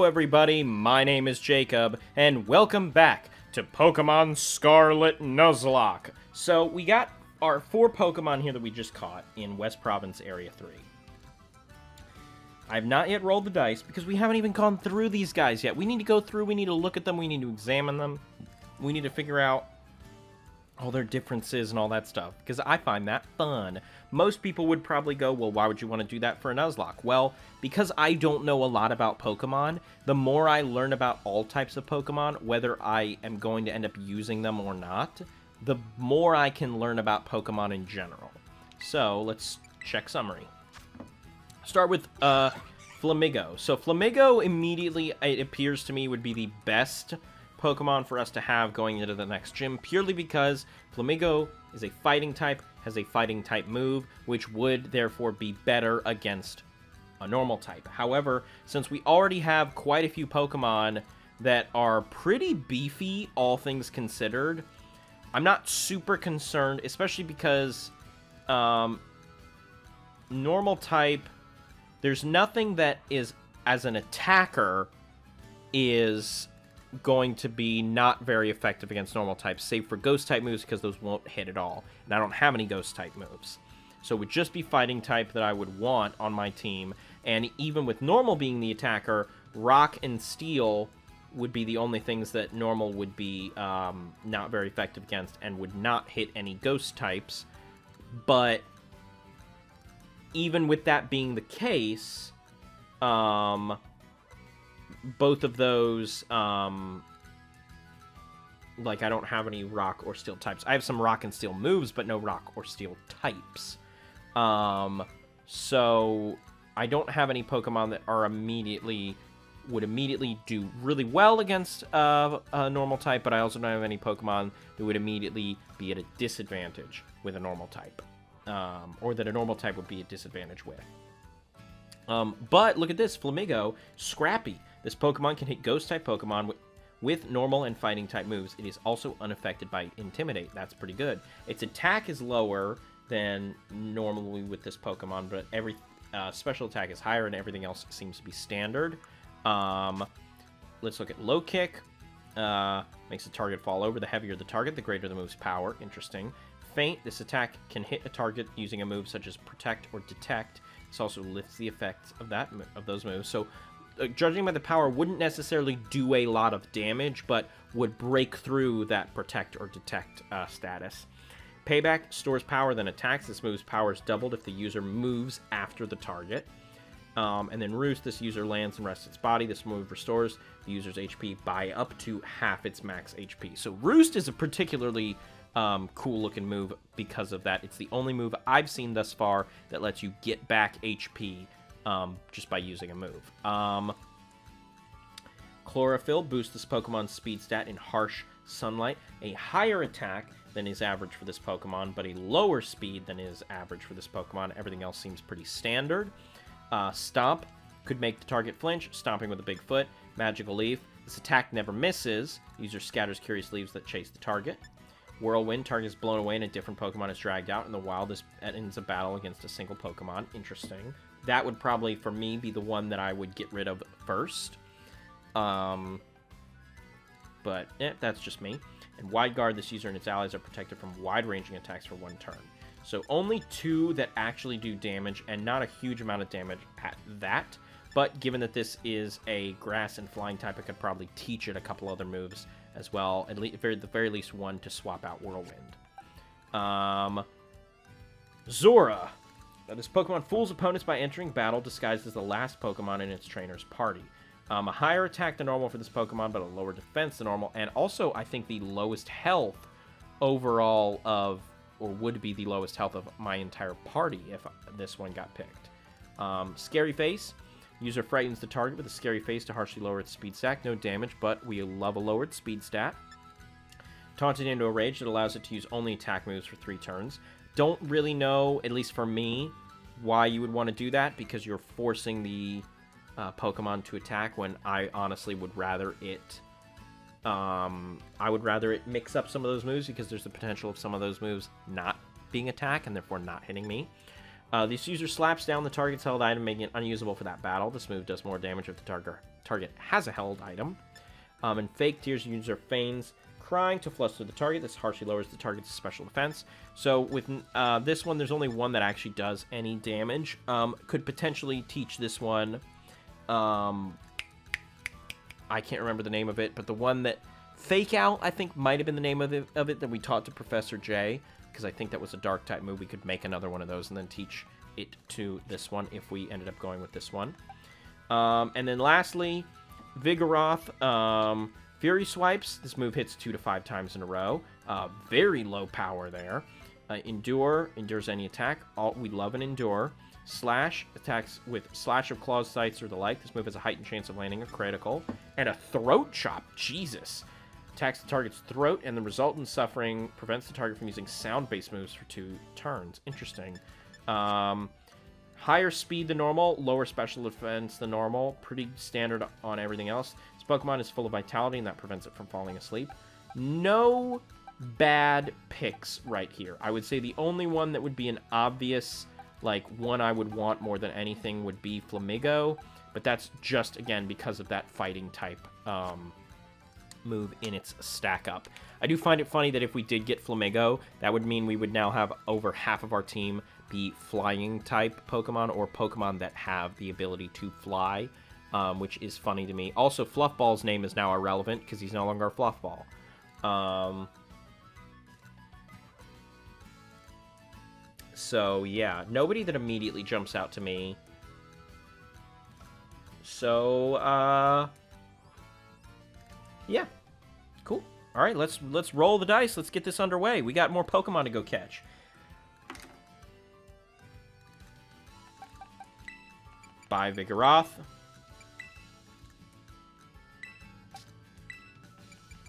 Hello everybody, my name is Jacob, and welcome back to Pokémon Scarlet Nuzlocke. So, we got our 4 Pokémon here that we just caught in West Province Area 3. I have not yet rolled the dice, because we haven't even gone through these guys yet. We need to go through, we need to look at them, we need to examine them. We need to figure out all their differences and all that stuff, because I find that fun. Most people would probably go, well, why would you want to do that for a Nuzlocke? Well, because I don't know a lot about Pokemon, the more I learn about all types of Pokemon, whether I am going to end up using them or not, the more I can learn about Pokemon in general. So, let's check summary. Start with Flamigo. So, Flamigo immediately, it appears to me, would be the best Pokemon for us to have going into the next gym, purely because Flamigo is a fighting type, has a fighting type move, which would therefore be better against a normal type. However, since we already have quite a few Pokemon that are pretty beefy, all things considered, I'm not super concerned, especially because normal type, there's nothing that is, as an attacker, is going to be not very effective against normal types, save for ghost type moves, because those won't hit at all. And I don't have any ghost type moves. So it would just be fighting type that I would want on my team. And even with normal being the attacker, rock and steel would be the only things that normal would be not very effective against and would not hit any ghost types. But even with that being the case, both of those, like, I don't have any rock or steel types. I have some rock and steel moves, but no rock or steel types. So I don't have any Pokemon that are would immediately do really well against a normal type, but I also don't have any Pokemon that would immediately be at a disadvantage with a normal type, or that a normal type would be at disadvantage with. But look at this, Flamigo, Scrappy. This Pokemon can hit Ghost-type Pokemon with normal and fighting-type moves. It is also unaffected by Intimidate. That's pretty good. Its attack is lower than normally with this Pokemon, but every special attack is higher, and everything else seems to be standard. Let's look at Low Kick. Makes the target fall over. The heavier the target, the greater the move's power. Interesting. Feint. This attack can hit a target using a move such as Protect or Detect. This also lifts the effects of those moves. So, judging by the power, wouldn't necessarily do a lot of damage, but would break through that Protect or Detect status. Payback stores power, then attacks. This move's power is doubled if the user moves after the target. And then Roost, this user lands and rests its body. This move restores the user's HP by up to half its max HP. So Roost is a particularly cool-looking move because of that. It's the only move I've seen thus far that lets you get back HP just by using a move. Chlorophyll boosts this Pokemon's speed stat in harsh sunlight. A higher attack than is average for this Pokemon, but a lower speed than is average for this Pokemon. Everything else seems pretty standard. Stomp could make the target flinch, stomping with a big foot. Magical Leaf. This attack never misses. User scatters curious leaves that chase the target. Whirlwind. Target is blown away and a different Pokemon is dragged out. In the wild, this ends a battle against a single Pokemon. Interesting. That would probably, for me, be the one that I would get rid of first. But, that's just me. And Wide Guard, this user and its allies are protected from wide-ranging attacks for 1 turn. So only 2 that actually do damage, and not a huge amount of damage at that. But given that this is a grass and flying type, I could probably teach it a couple other moves as well. At the very least one to swap out Whirlwind. Zora. Now, this Pokemon fools opponents by entering battle disguised as the last Pokemon in its trainer's party. A higher attack than normal for this Pokemon, but a lower defense than normal. And also, I think the lowest health overall of, or would be the lowest health of my entire party if this one got picked. Scary Face. User frightens the target with a scary face to harshly lower its speed stat. No damage, but we love a lowered speed stat. Taunted into a rage that allows it to use only attack moves for 3 turns. Don't really know, at least for me, why you would want to do that, because you're forcing the Pokemon to attack when I honestly would rather it mix up some of those moves, because there's the potential of some of those moves not being attack and therefore not hitting me. This user slaps down the target's held item, making it unusable for that battle. This move does more damage if the target has a held item. And Fake Tears user feigns crying to fluster the target. This harshly lowers the target's special defense. So with this one, there's only one that actually does any damage. Could potentially teach this one. I can't remember the name of it, but the one that Fake Out, I think, might have been the name of it that we taught to Professor J, because I think that was a dark type move. We could make another one of those and then teach it to this one if we ended up going with this one. And then lastly, Vigoroth, Fury Swipes. This move hits 2 to 5 times in a row. Very low power there. Endure, endures any attack. We love an Endure. Slash, attacks with Slash of Claws, Sights, or the like. This move has a heightened chance of landing a critical. And a Throat Chop. Jesus. Attacks the target's throat, and the resultant suffering prevents the target from using sound-based moves for 2 turns. Interesting. Higher speed than normal, lower special defense than normal. Pretty standard on everything else. This Pokemon is full of vitality, and that prevents it from falling asleep. No bad picks right here. I would say the only one that would be an obvious, like, one I would want more than anything would be Flamigo. But that's just, again, because of that fighting type move in its stack up. I do find it funny that if we did get Flamigo, that would mean we would now have over half of our team be flying type Pokemon, or Pokemon that have the ability to fly, which is funny to me. Also, Fluffball's name is now irrelevant because he's no longer a Fluffball. So yeah, nobody that immediately jumps out to me. So yeah, cool. All right, let's roll the dice. Let's get this underway. We got more Pokemon to go catch. By Vigoroth.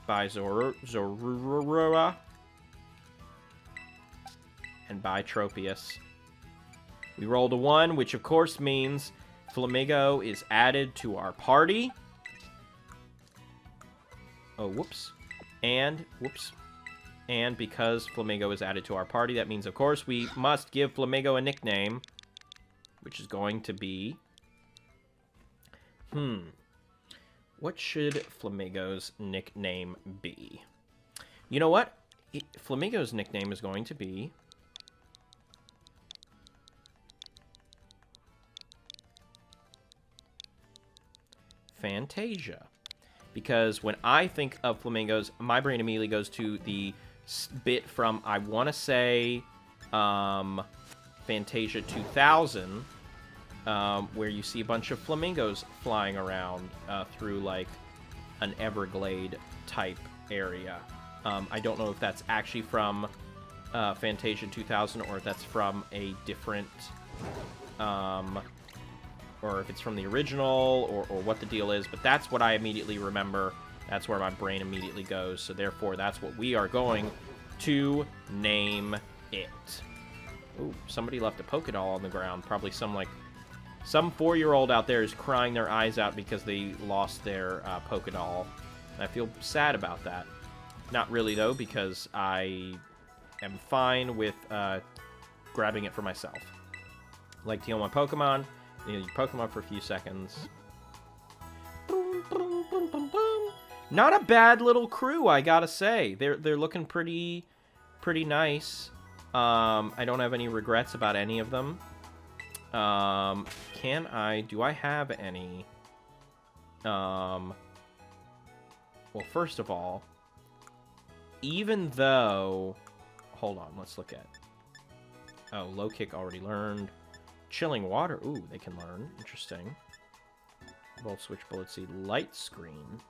By Zorua. And by Tropius. We rolled a 1, which of course means Flamigo is added to our party. Oh, whoops. And because Flamigo is added to our party, that means, of course, we must give Flamigo a nickname, which is going to be... What should Flamigo's nickname be? You know what? Flamigo's nickname is going to be... Fantasia. Because when I think of flamingos, my brain immediately goes to the bit from, I want to say, Fantasia 2000, where you see a bunch of flamingos flying around through, like, an Everglade-type area. I don't know if that's actually from Fantasia 2000, or if that's from a different... or if it's from the original, or what the deal is, but that's what I immediately remember. That's where my brain immediately goes, so therefore that's what we are going to name it. Ooh, somebody left a Pokédoll on the ground. Probably some 4-year-old out there is crying their eyes out because they lost their Pokédoll. And I feel sad about that. Not really, though, because I am fine with grabbing it for myself. I like to heal my Pokemon. You know, Pokemon for a few seconds. Boom, boom, boom, boom, boom. Not a bad little crew, I gotta say. They're looking pretty nice. I don't have any regrets about any of them. Do I have any? Well, first of all, even though, hold on, let's look at. Oh, low kick already learned. Chilling Water. Ooh, they can learn. Interesting. Volt Switch, Bullet Seed, Light Screen.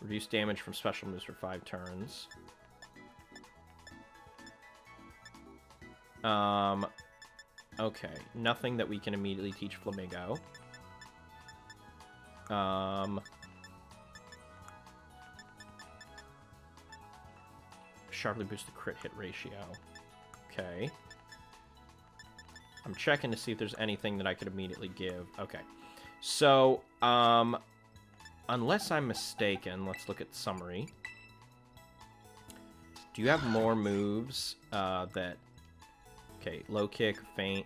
Reduce damage from special moves for 5 turns. Okay. Nothing that we can immediately teach Flamigo. Sharply boost the crit hit ratio. Okay. I'm checking to see if there's anything that I could immediately give. Okay. So, unless I'm mistaken, let's look at summary. Do you have more moves that Okay, low kick, feint,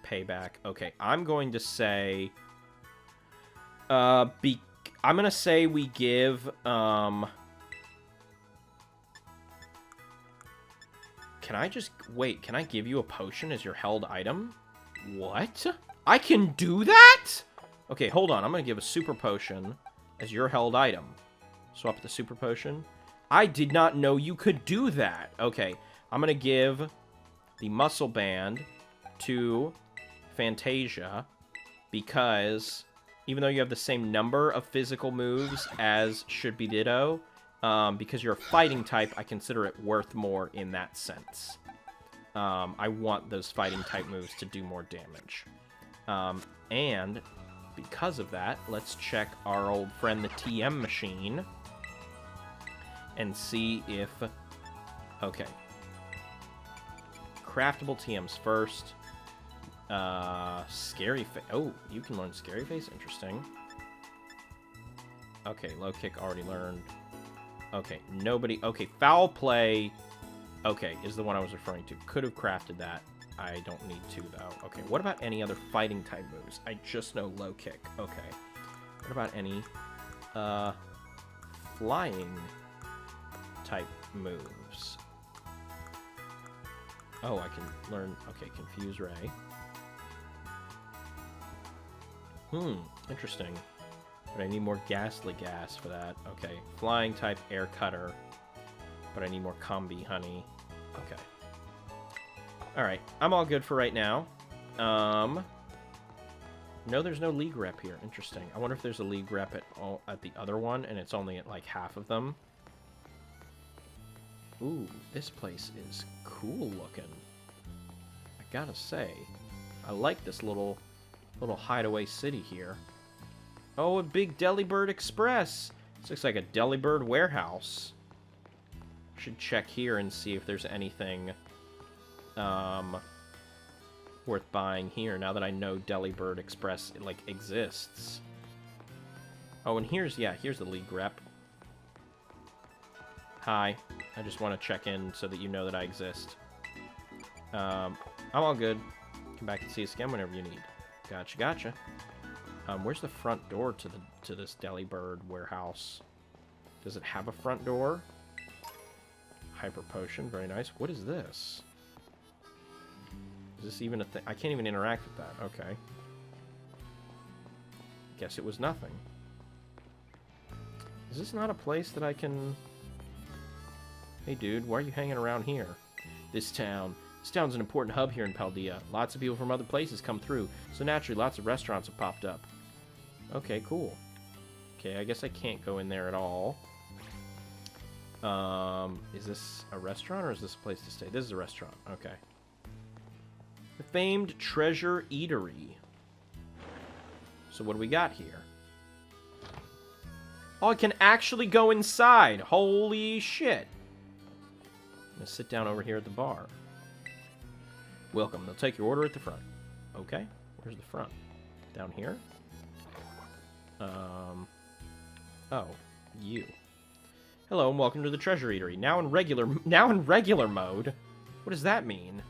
payback. Okay, I'm going to say... I'm going to say we give... Can I just... Wait, can I give you a potion as your held item? What? I can do that? Okay, hold on. I'm going to give a super potion as your held item. Swap the super potion. I did not know you could do that. Okay, I'm going to give the muscle band to Fantasia because even though you have the same number of physical moves as should be Ditto, because you're a fighting type, I consider it worth more in that sense. I want those fighting type moves to do more damage. And because of that, let's check our old friend, the TM machine, and see if... Okay. Craftable TMs first. Scary Face. Oh, you can learn Scary Face? Interesting. Okay, low kick already learned. Okay, nobody... Okay, foul play... Okay, is the one I was referring to. Could have crafted that. I don't need to, though. Okay, what about any other fighting type moves? I just know low kick. Okay. What about any flying type moves? Oh, I can learn... Okay, Confuse Ray. Interesting. But I need more Ghastly Gas for that. Okay, flying type Air Cutter. But I need more Combi Honey. Okay. Alright, I'm all good for right now. No, there's no league rep here. Interesting. I wonder if there's a league rep at the other one, and it's only at, like, half of them. Ooh, this place is cool looking. I gotta say, I like this little hideaway city here. Oh, a big Delibird Express! This looks like a Delibird warehouse. Should check here and see if there's anything worth buying here now that I know Delibird Express exists. Oh, and here's the league rep. Hi, I just want to check in so that you know that I exist. I'm all good. Come back and see us again whenever you need. Gotcha. Where's the front door to this Delibird warehouse? Does it have a front door? Hyper potion, very nice. What is this? Is this even a thing? I can't even interact with that. Okay. Guess it was nothing. Is this not a place that I can... Hey dude, why are you hanging around here? This town's an important hub here in Paldea. Lots of people from other places come through, so naturally lots of restaurants have popped up. Okay, cool. Okay, I guess I can't go in there at all. Is this a restaurant or is this a place to stay? This is a restaurant. Okay. The famed Treasure Eatery. So what do we got here? Oh, I can actually go inside. Holy shit. I'm gonna sit down over here at the bar. Welcome. They'll take your order at the front. Okay. Where's the front? Down here? Oh, you. Hello and welcome to the Treasure Eatery. Now in regular mode. What does that mean?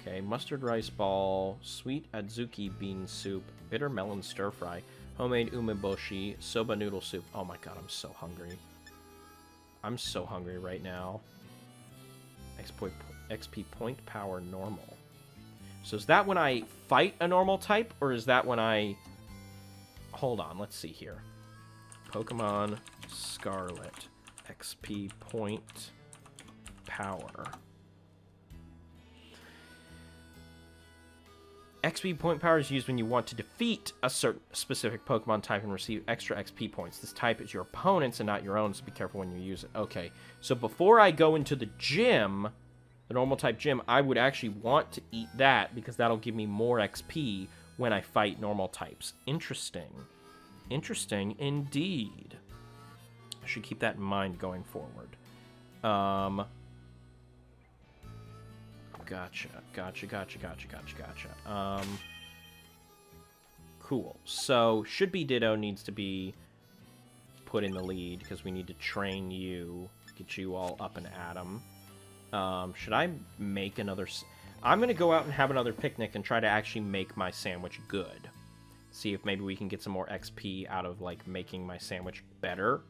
Okay, mustard rice ball, sweet adzuki bean soup, bitter melon stir fry, homemade umeboshi, soba noodle soup. Oh my god, I'm so hungry. I'm so hungry right now. XP point power normal. So is that when I fight a normal type, or is that when I... Hold on, let's see here. Pokemon Scarlet. XP point power. XP point power is used when you want to defeat a certain specific Pokemon type and receive extra XP points. This type is your opponent's and not your own, so be careful when you use it. Okay, so before I go into the gym, the normal type gym, I would actually want to eat that because that'll give me more XP when I fight normal types. Interesting. Interesting indeed. I should keep that in mind going forward. Gotcha. Cool. So, Should Be Ditto needs to be put in the lead because we need to train you, get you all up and at 'em. Should I make another... I'm going to go out and have another picnic and try to actually make my sandwich good. See if maybe we can get some more XP out of, like, making my sandwich better.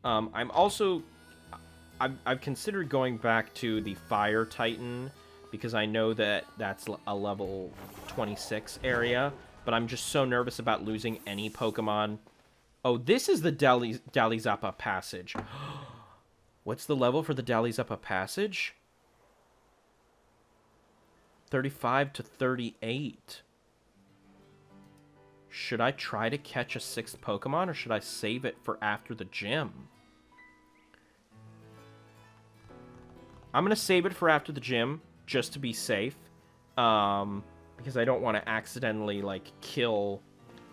I'm also... I've considered going back to the Fire Titan, because I know that that's a level 26 area, but I'm just so nervous about losing any Pokemon. Oh, this is the Dalizapa Passage. What's the level for the Dalizapa Passage? 35 to 38. Should I try to catch a 6th Pokemon, or should I save it for after the gym? I'm going to save it for after the gym, just to be safe. Because I don't want to accidentally, like, kill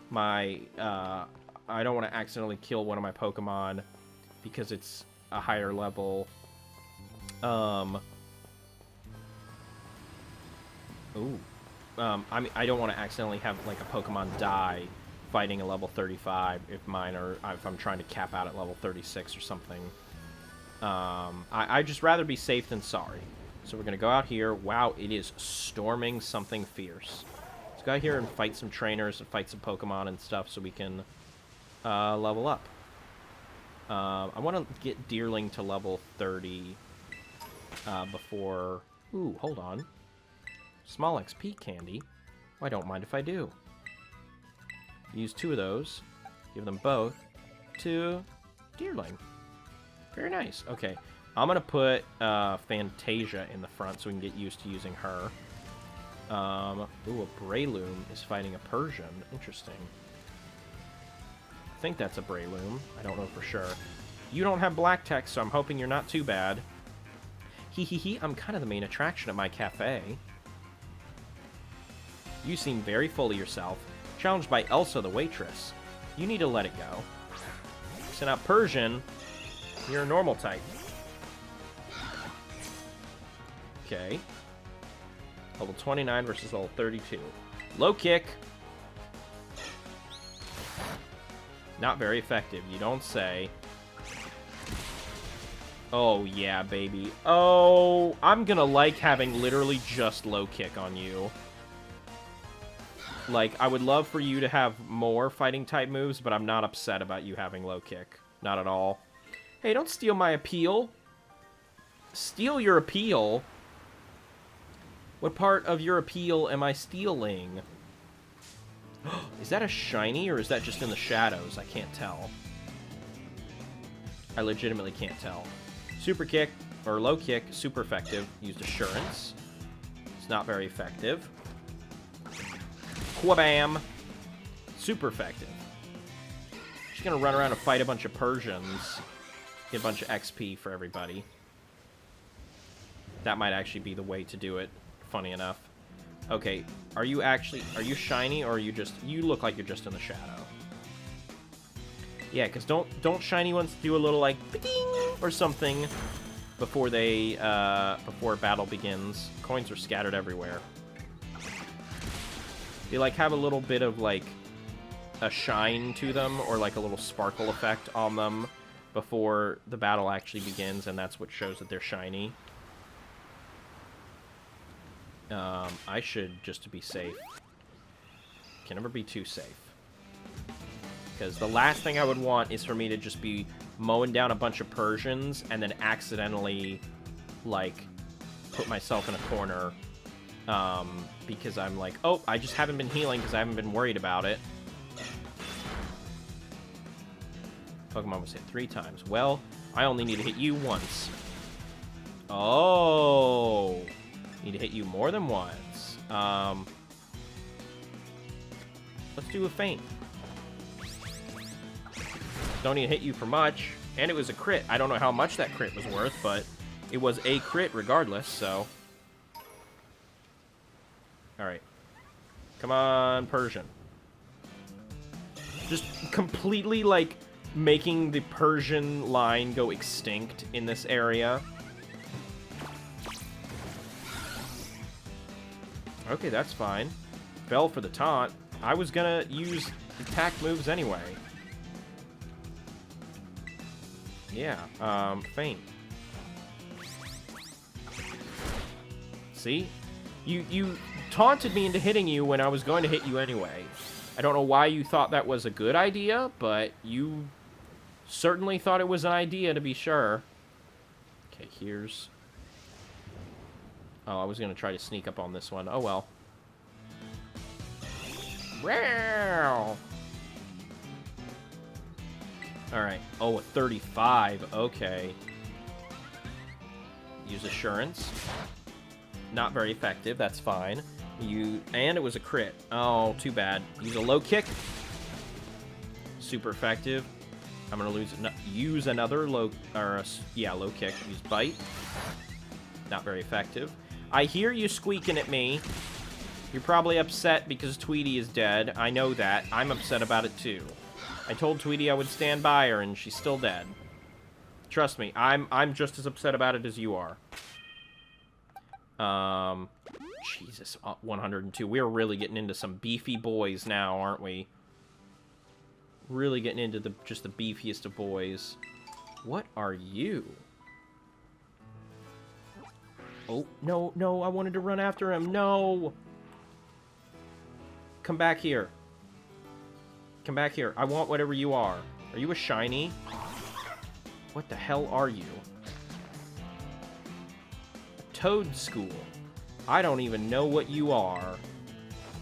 my... I don't want to accidentally kill one of my Pokemon because it's a higher level. I mean, I don't want to accidentally have, like, a Pokemon die fighting a level 35 if mine are... if I'm trying to cap out at level 36 or something. I'd just rather be safe than sorry. So we're going to go out here. Wow, it is storming something fierce. Let's go out here and fight some trainers and fight some Pokemon and stuff so we can level up. I want to get Deerling to level 30 before... Ooh, hold on. Small XP candy. Well, I don't mind if I do. Use 2 of those. Give them both to Deerling. Very nice. Okay. I'm going to put Fantasia in the front so we can get used to using her. Ooh, a Breloom is fighting a Persian. Interesting. I think that's a Breloom. I don't know for sure. You don't have black text, so I'm hoping you're not too bad. Hee, I'm kind of the main attraction at my cafe. You seem very full of yourself. Challenged by Elsa the waitress. You need to let it go. So now Persian, you're a normal type. Okay. Level 29 versus level 32. Low kick. Not very effective, you don't say. Oh, yeah, baby. Oh, I'm gonna like having literally just low kick on you. Like, I would love for you to have more fighting type moves, but I'm not upset about you having low kick. Not at all. Hey, don't steal my appeal. Steal your appeal? What part of your appeal am I stealing? Is that a shiny, or is that just in the shadows? I can't tell. I legitimately can't tell. Super kick, or low kick, super effective. Used assurance. It's not very effective. Quabam! Super effective. Just gonna run around and fight a bunch of Persians. Get a bunch of XP for everybody. That might actually be the way to do it, funny enough. Okay, are you shiny, or are you just... You look like you're just in the shadow. Yeah, because don't shiny ones do a little, like, ding or something before they, before battle begins. Coins are scattered everywhere. They, like, have a little bit of, like, a shine to them, or, like, a little sparkle effect on them before the battle actually begins, and that's what shows that they're shiny. I should, just to be safe. Can never be too safe. Because the last thing I would want is for me to just be mowing down a bunch of Persians and then accidentally, like, put myself in a corner. Because I'm like, oh, I just haven't been healing because I haven't been worried about it. Pokemon was hit 3 times. Well, I only need to hit you once. Oh... Need to hit you more than once. Let's do a feint. Don't need to hit you for much. And it was a crit. I don't know how much that crit was worth, but it was a crit regardless, so... Alright. Come on, Persian. Just completely, like, making the Persian line go extinct in this area. Okay, that's fine. Fell for the taunt. I was gonna use attack moves anyway. Yeah, feint. See? You taunted me into hitting you when I was going to hit you anyway. I don't know why you thought that was a good idea, but you certainly thought it was an idea, to be sure. Okay, here's... Oh, I was going to try to sneak up on this one. Oh, well. Wow. Alright. Oh, a 35. Okay. Use Assurance. Not very effective. That's fine. And it was a crit. Oh, too bad. Use a low kick. Super effective. I'm going to use another low kick. Use Bite. Not very effective. I hear you squeaking at me. You're probably upset because Tweety is dead. I know that. I'm upset about it too. I told Tweety I would stand by her, and she's still dead. Trust me, I'm just as upset about it as you are. Jesus, 102. We're really getting into some beefy boys now, aren't we? Really getting into just the beefiest of boys. What are you? Oh, no, no, I wanted to run after him. No! Come back here. Come back here. I want whatever you are. Are you a shiny? What the hell are you? A Toad School. I don't even know what you are.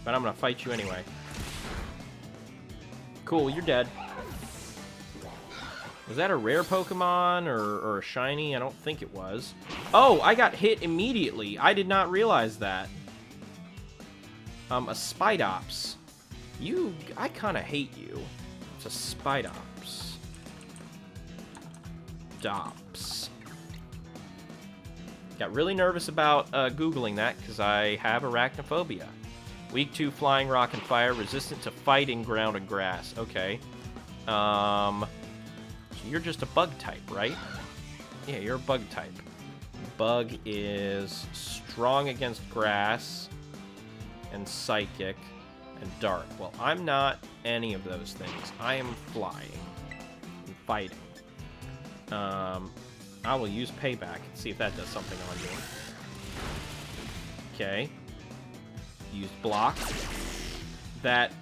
But I'm gonna fight you anyway. Cool, you're dead. Was that a rare Pokemon or a shiny? I don't think it was. Oh, I got hit immediately. I did not realize that. A Spidops. I kind of hate you. It's a Spidops. Dops. Got really nervous about Googling that because I have arachnophobia. Weak to flying, rock, and fire. Resistant to fighting, ground, and grass. Okay. So you're just a bug type, right? Yeah, you're a bug type. Bug is strong against grass and psychic and dark. Well, I'm not any of those things. I am flying and fighting. I will use Payback and see if that does something on you. Okay. Use Block. That...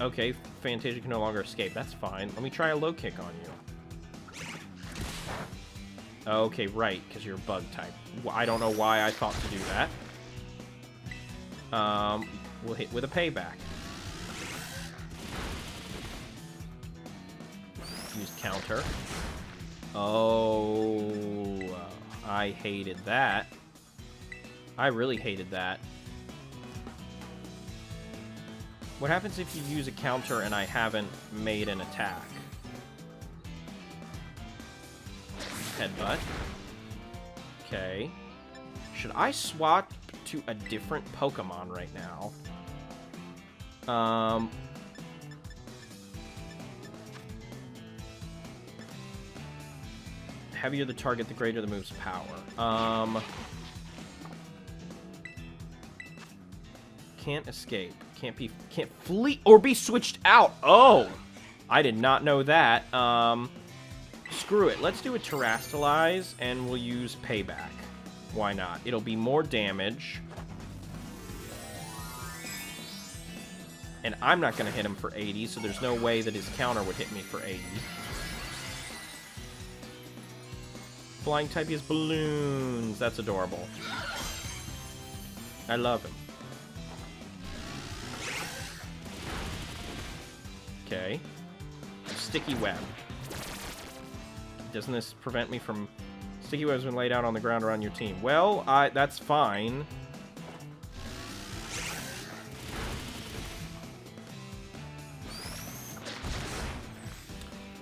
Okay, Fantasia can no longer escape. That's fine. Let me try a low kick on you. Okay, right, because you're a bug type. I don't know why I thought to do that. We'll hit with a Payback. Use Counter. Oh, I hated that. I really hated that. What happens if you use a counter and I haven't made an attack? Headbutt. Okay. Should I swap to a different Pokemon right now? Heavier the target, the greater the move's power. Can't escape. Can't flee or be switched out. Oh, I did not know that. Screw it. Let's do a Terrastalize and we'll use Payback. Why not? It'll be more damage. And I'm not going to hit him for 80, so there's no way that his counter would hit me for 80. Flying type, he has balloons. That's adorable. I love him. Okay. Sticky Web. Doesn't this prevent me from... Sticky Web's been laid out on the ground around your team. Well, that's fine.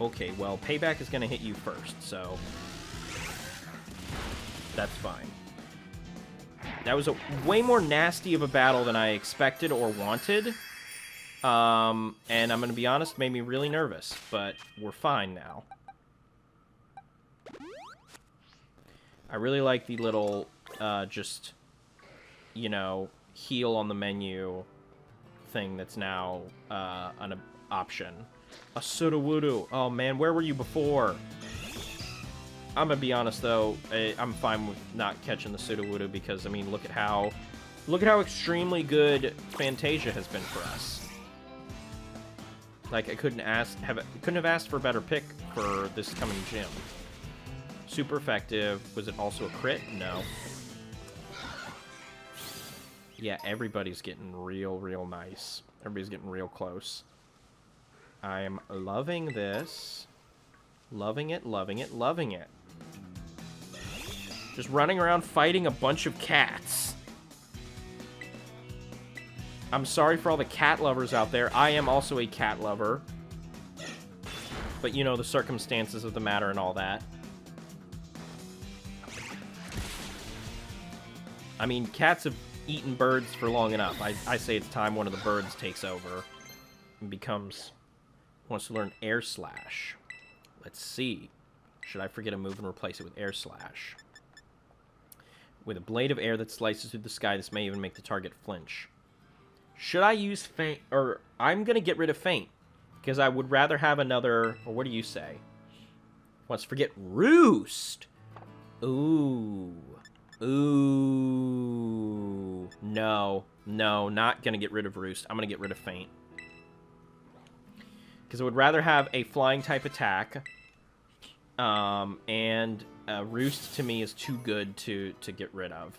Okay, well, Payback is going to hit you first, so... That's fine. That was a way more nasty of a battle than I expected or wanted. And I'm going to be honest, made me really nervous, but we're fine now. I really like the little, just, you know, heal on the menu thing that's now, an option. A Sudowoodo. Oh, man, where were you before? I'm gonna be honest though, I'm fine with not catching the Sudowoodo because, I mean, look at how extremely good Fantasia has been for us. Like, I couldn't have asked for a better pick for this coming gym. Super effective. Was it also a crit? No. Yeah, everybody's getting real nice. Everybody's getting real close. I am loving this. Loving it, loving it, loving it. Just running around fighting a bunch of cats. I'm sorry for all the cat lovers out there. I am also a cat lover. But, you know, the circumstances of the matter and all that. I mean, cats have eaten birds for long enough. I say it's time one of the birds takes over and wants to learn Air Slash. Let's see. Should I forget a move and replace it with Air Slash? With a blade of air that slices through the sky, this may even make the target flinch. Should I use Feint? Or I'm going to get rid of Feint. Because I would rather have another... Or what do you say? Let's forget Roost. Ooh. Ooh. No. No, not going to get rid of Roost. I'm going to get rid of Feint. Because I would rather have a flying type attack. And Roost to me is too good to get rid of.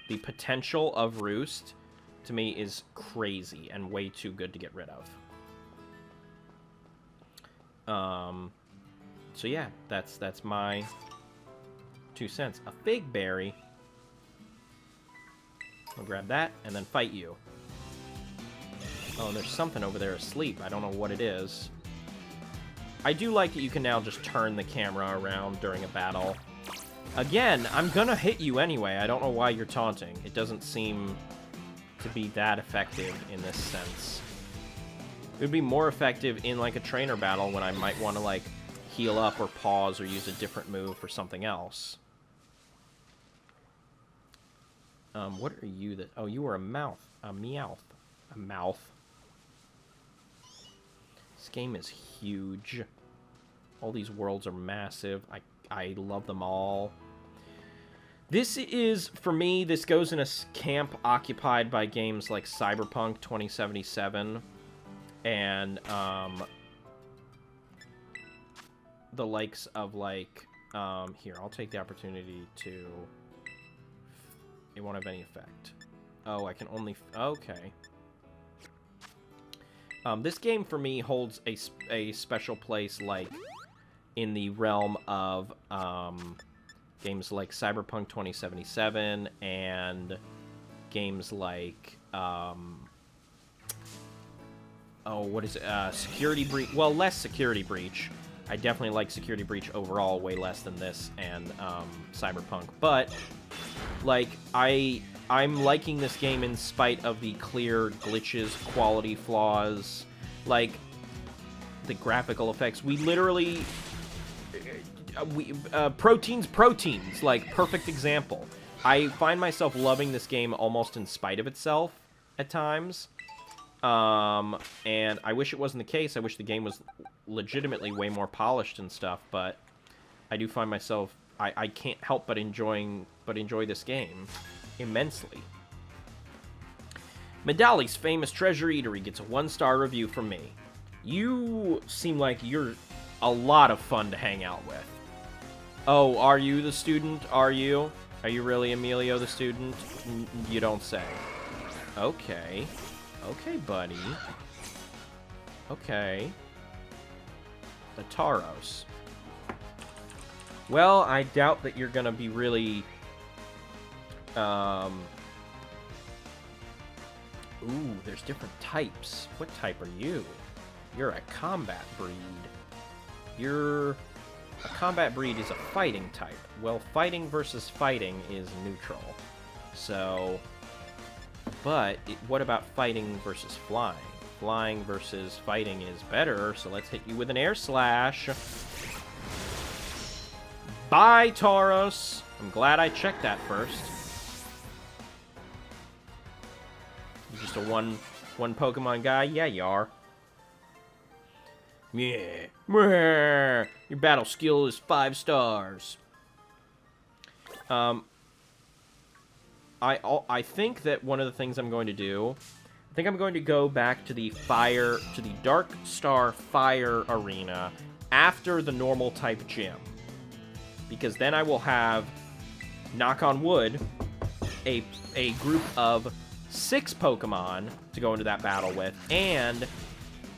The potential of Roost to me is crazy and way too good to get rid of. So yeah, that's my 2 cents. A Fig Berry. I'll grab that and then fight you. Oh, there's something over there asleep. I don't know what it is. I do like that you can now just turn the camera around during a battle. Again, I'm gonna hit you anyway. I don't know why you're taunting. It doesn't seem to be that effective in this sense. It would be more effective in, like, a trainer battle when I might want to, like, heal up or pause or use a different move for something else. What are you that... Oh, you are a mouth. A meowth. A mouth. This game is huge. All these worlds are massive. I love them all. This is, for me, this goes in a camp occupied by games like Cyberpunk 2077 and the likes of, like, here, I'll take the opportunity to... It won't have any effect. Oh, I can only... Okay. This game, for me, holds a special place, like, in the realm of games like Cyberpunk 2077 and games like... oh, what is it? Security Breach. Well, less Security Breach. I definitely like Security Breach overall way less than this and Cyberpunk. But, like, I'm liking this game in spite of the clear glitches, quality flaws, like, the graphical effects. We literally... proteins, like, perfect example. I find myself loving this game almost in spite of itself at times. And I wish it wasn't the case. I wish the game was legitimately way more polished and stuff, but I do find myself... I can't help but enjoy this game immensely. Medali's Famous Treasure Eatery gets a 1-star review from me. You seem like you're a lot of fun to hang out with. Oh, are you the student? Are you? Are you really Emilio the student? You don't say. Okay. Okay, buddy. Okay. The Tauros. Well, I doubt that you're gonna be really... Ooh, there's different types. What type are you? You're a combat breed. A combat breed is a fighting type. Well, fighting versus fighting is neutral. So... But, what about fighting versus flying? Flying versus fighting is better, so let's hit you with an Air Slash. Bye, Tauros! I'm glad I checked that first. You're just a one Pokemon guy? Yeah, you are. Yeah. Your battle skill is 5 stars. I think that one of the things I'm going to do, I think I'm going to go back to the Dark Star Fire Arena after the normal type gym. Because then I will have, knock on wood, a group of 6 Pokemon to go into that battle with, and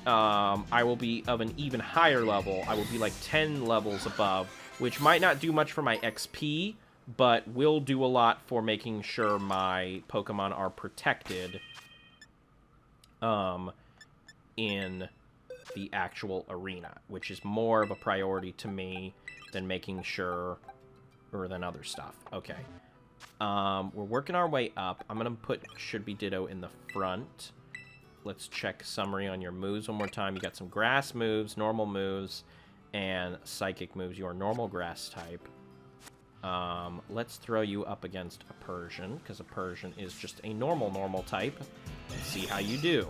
I will be of an even higher level. I will be like 10 levels above, which might not do much for my XP, but will do a lot for making sure my Pokemon are protected in the actual arena, which is more of a priority to me than making sure, or than other stuff. Okay. We're working our way up. I'm going to put Should Be Ditto in the front. Let's check summary on your moves one more time. You got some grass moves, normal moves, and psychic moves. You're normal grass type. Let's throw you up against a Persian, because a Persian is just a normal type. Let's see how you do.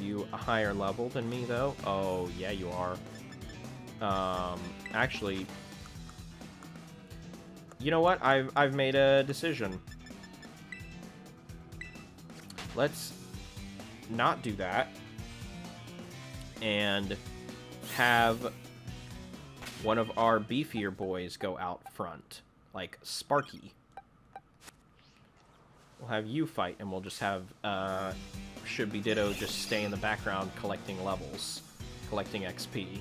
You a higher level than me, though? Oh, yeah, you are. Actually, you know what? I've made a decision. Let's not do that and have one of our beefier boys go out front, like Sparky. We'll have you fight, and we'll just have Should Be Ditto just stay in the background collecting levels, collecting XP.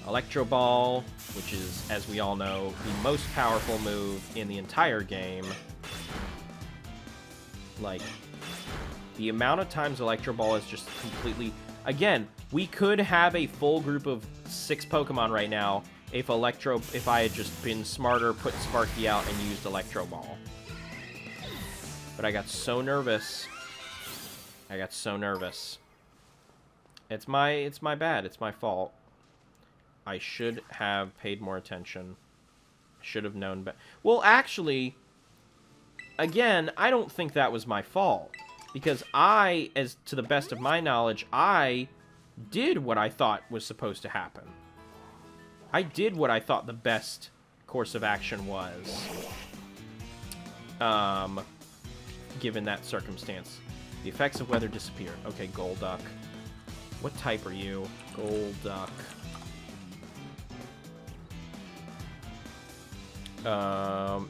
Electro Ball, which is, as we all know, the most powerful move in the entire game. Like, the amount of times Electro Ball is just completely... Again, we could have a full group of 6 Pokemon right now if I had just been smarter, put Sparky out, and used Electro Ball. But I got so nervous. It's my bad. It's my fault. I should have paid more attention. Should have known better. Well, actually, again, I don't think that was my fault. Because as to the best of my knowledge, I did what I thought was supposed to happen. I did what I thought the best course of action was. Given that circumstance. The effects of weather disappear. Okay, Golduck. What type are you? Golduck.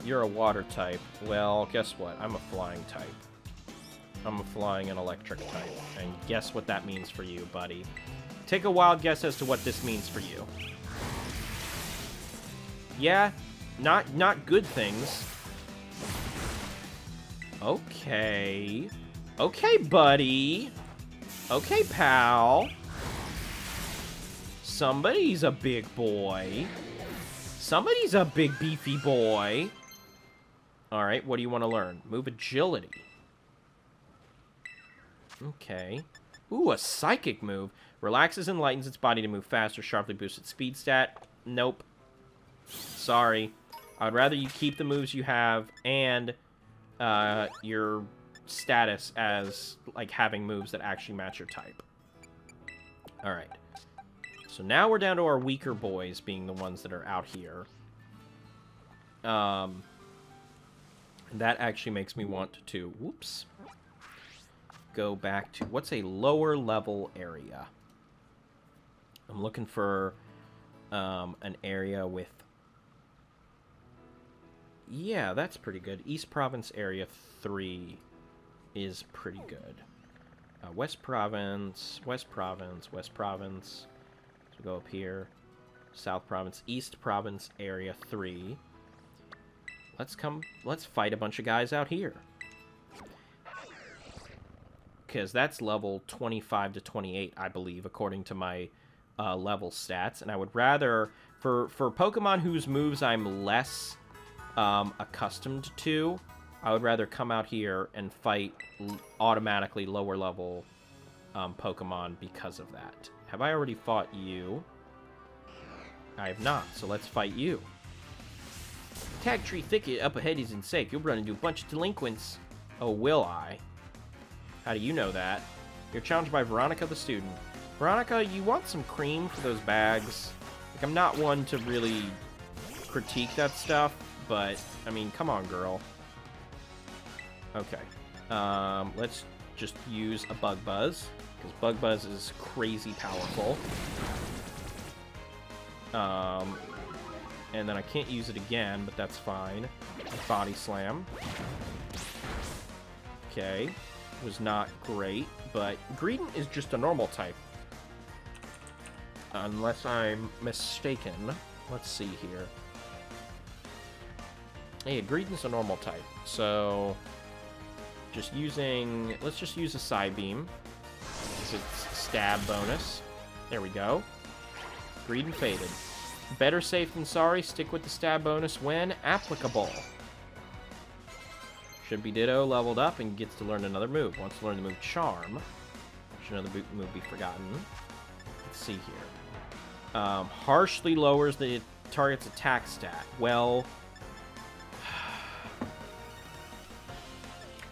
You're a water type. Well, guess what? I'm a flying type. I'm a flying and electric type. And guess what that means for you, buddy. Take a wild guess as to what this means for you. Yeah, not good things. Okay. Okay, buddy. Okay, pal. Somebody's a big boy. Somebody's a big beefy boy. Alright, what do you want to learn? Move agility. Okay. Ooh, a psychic move. Relaxes and lightens its body to move faster, sharply boosts its speed stat. Nope. Sorry. I'd rather you keep the moves you have and your status as, like, having moves that actually match your type. Alright. So now we're down to our weaker boys being the ones that are out here. That actually makes me want to, whoops, go back to, what's a lower level area? I'm looking for an area with, yeah, that's pretty good. East Province Area 3 is pretty good. West Province, West Province, West Province. So go up here. South Province, East Province Area 3. Let's fight a bunch of guys out here. Because that's level 25 to 28, I believe, according to my level stats. And I would rather, for Pokemon whose moves I'm less accustomed to, I would rather come out here and fight automatically lower level Pokemon because of that. Have I already fought you? I have not, so let's fight you. Tag Tree Thicket up ahead isn't safe. You'll run into a bunch of delinquents. Oh, will I? How do you know that? You're challenged by Veronica the student. Veronica, you want some cream for those bags? Like, I'm not one to really critique that stuff, but, I mean, come on, girl. Okay. Let's just use a Bug Buzz, because Bug Buzz is crazy powerful. And then I can't use it again, but that's fine. Body Slam. Okay. Was not great, but Greedent is just a normal type. Unless I'm mistaken. Let's see here. Hey, Greedent's a normal type, so let's just use a Psybeam. It's stab bonus. There we go. Greedent faded. Better safe than sorry. Stick with the stab bonus when applicable. Should be Ditto leveled up and gets to learn another move. Wants to learn the move Charm. Should another move be forgotten? Let's see here. Harshly lowers the target's attack stat. Well,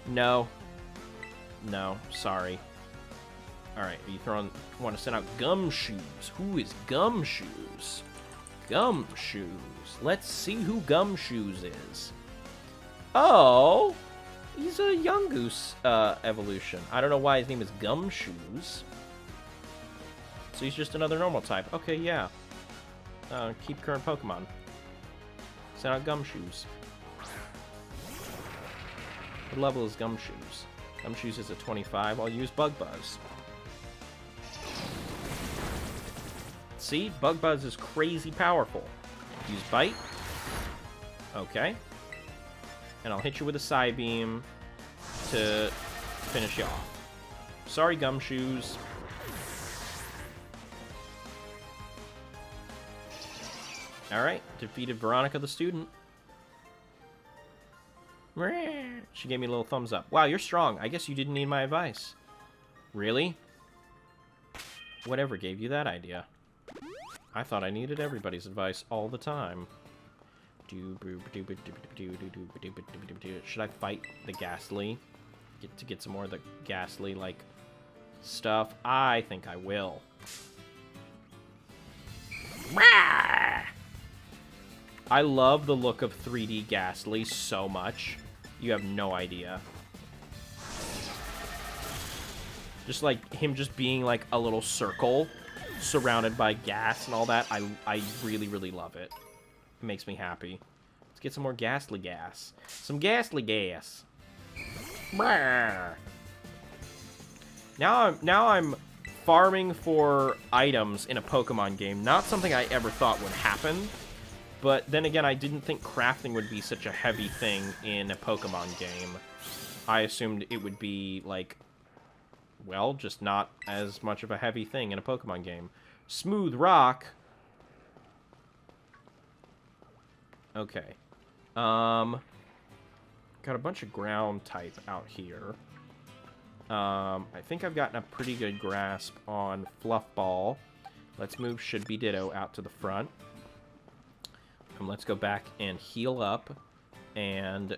no. No, sorry. Alright, are you want to send out Gumshoes? Who is Gumshoes? Gumshoes. Let's see who Gumshoes is. Oh! He's a Yungoos evolution. I don't know why his name is Gumshoes. So he's just another normal type. Okay, yeah. Keep current Pokemon. Send out Gumshoes. What level is Gumshoes? Gumshoes is a 25. I'll use Bug Buzz. See? Bug Buzz is crazy powerful. Use Bite. Okay. And I'll hit you with a Psybeam to finish you off. Sorry, Gumshoes. Alright, defeated Veronica the student. She gave me a little thumbs up. Wow, you're strong. I guess you didn't need my advice. Really? Whatever gave you that idea? I thought I needed everybody's advice all the time. Should I fight the Ghastly? Get some more of the Ghastly, like, stuff? I think I will. I love the look of 3D Ghastly so much. You have no idea. Just like him just being like a little circle surrounded by gas and all that. I really, really love it. It makes me happy. Let's get some more Ghastly gas. Some Ghastly gas. Now I'm farming for items in a Pokemon game. Not something I ever thought would happen. But then again, I didn't think crafting would be such a heavy thing in a Pokemon game. I assumed it would be, like, well, just not as much of a heavy thing in a Pokemon game. Smooth Rock. Okay. Got a bunch of ground type out here. I think I've gotten a pretty good grasp on Fluffball. Let's move Should Be Ditto out to the front. And let's go back and heal up. And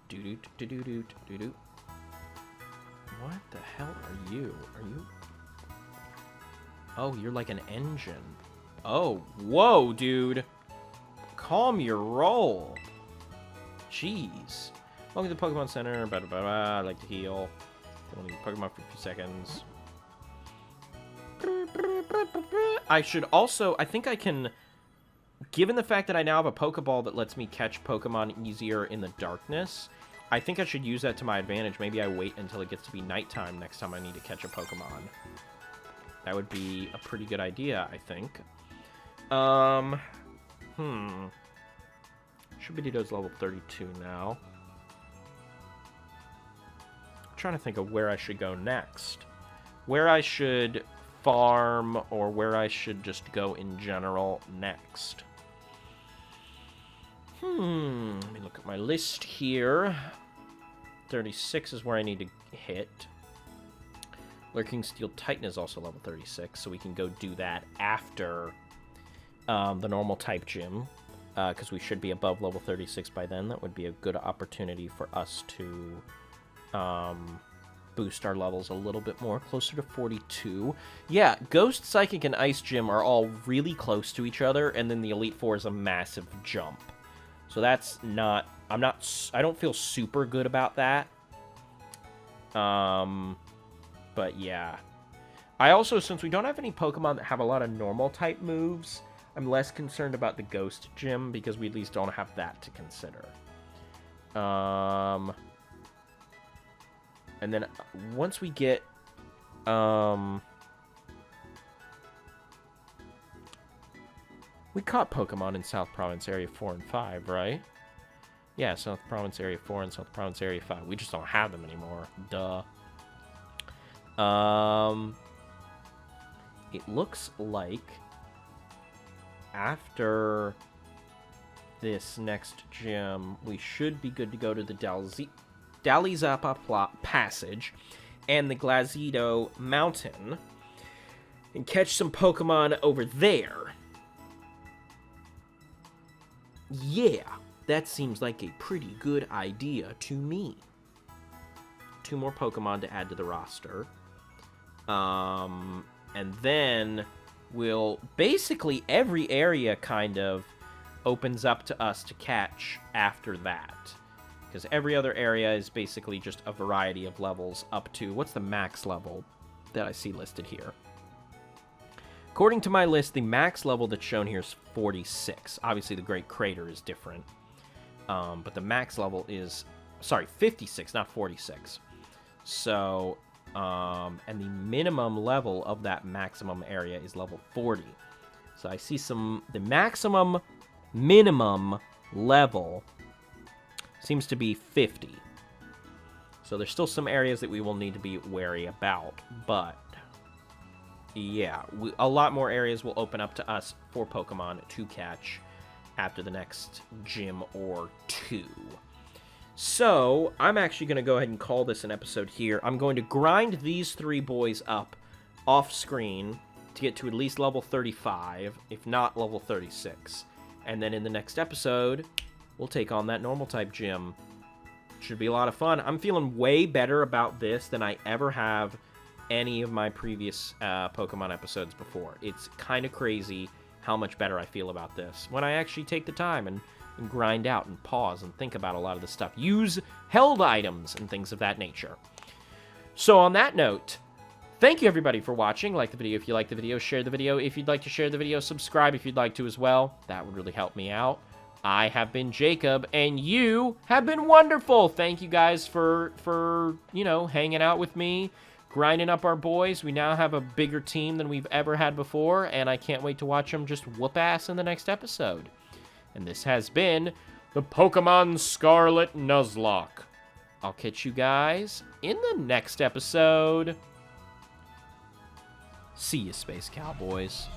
do-do-do-do-do-do-do. What the hell are you? Are you? Oh, you're like an engine. Oh, whoa, dude. Calm your roll. Jeez. Welcome to the Pokemon Center. Blah, blah, blah, blah. I like to heal. Only Pokemon for a few seconds. I should also... I think I can... Given the fact that I now have a Pokeball that lets me catch Pokemon easier in the darkness, I think I should use that to my advantage. Maybe I wait until it gets to be nighttime next time I need to catch a Pokemon. That would be a pretty good idea, I think. Shubidito's level 32 now. I'm trying to think of where I should go next. Where I should farm or where I should just go in general next. Let me look at my list here. 36 is where I need to hit. Lurking Steel Titan is also level 36, so we can go do that after the normal type gym, because we should be above level 36 by then. That would be a good opportunity for us to boost our levels a little bit more, closer to 42. Yeah, Ghost, Psychic, and Ice Gym are all really close to each other, and then the Elite Four is a massive jump. So that's not... I don't feel super good about that. But yeah. I also, since we don't have any Pokemon that have a lot of normal type moves, I'm less concerned about the Ghost Gym because we at least don't have that to consider. And then once we get, we caught Pokemon in South Province Area 4 and 5, right? Yeah, South Province Area 4 and South Province Area 5. We just don't have them anymore. Duh. It looks like after this next gym, we should be good to go to the Dalizapa Passage and the Glazido Mountain and catch some Pokemon over there. Yeah, that seems like a pretty good idea to me. 2 more Pokemon to add to the roster. And then we'll... Basically, every area kind of opens up to us to catch after that. Because every other area is basically just a variety of levels up to... What's the max level that I see listed here? According to my list, the max level that's shown here is 46. Obviously, the Great Crater is different. But the max level is... Sorry, 56, not 46. So... and the minimum level of that maximum area is level 40. So I see the maximum minimum level seems to be 50. So there's still some areas that we will need to be wary about, but yeah, a lot more areas will open up to us for Pokemon to catch after the next gym or 2. So, I'm actually going to go ahead and call this an episode here. I'm going to grind these 3 boys up off screen to get to at least level 35, if not level 36. And then in the next episode, we'll take on that normal type gym. Should be a lot of fun. I'm feeling way better about this than I ever have any of my previous Pokemon episodes before. It's kind of crazy how much better I feel about this when I actually take the time and grind out and pause and think about a lot of this stuff. Use held items and things of that nature. So on that note, thank you everybody for watching. Like the video if you like the video, share the video if you'd like to share the video, subscribe if you'd like to as well. That would really help me out. I have been Jacob, and you have been wonderful. Thank you guys for you know, hanging out with me, grinding up our boys. We now have a bigger team than we've ever had before, and I can't wait to watch them just whoop ass in the next episode. And this has been the Pokémon Scarlet Nuzlocke. I'll catch you guys in the next episode. See you, Space Cowboys.